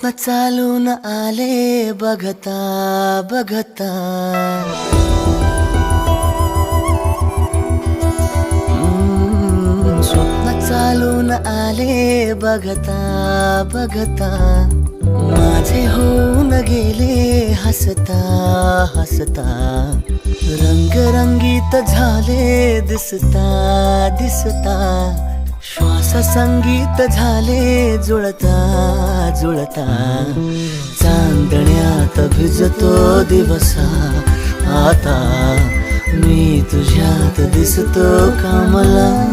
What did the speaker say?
स्वप्न चालून आले बघता बघता. स्वप्न चालून आले बघता बघता. माझे होऊन गेले हसता हसता. रंगरंगीत झाले दिसता दिसता. श्वास संगीत झाले जुळता जुळता. चांदण्यात भिजतो दिवसा आता. मी तुझ्यात दिसतो कमला.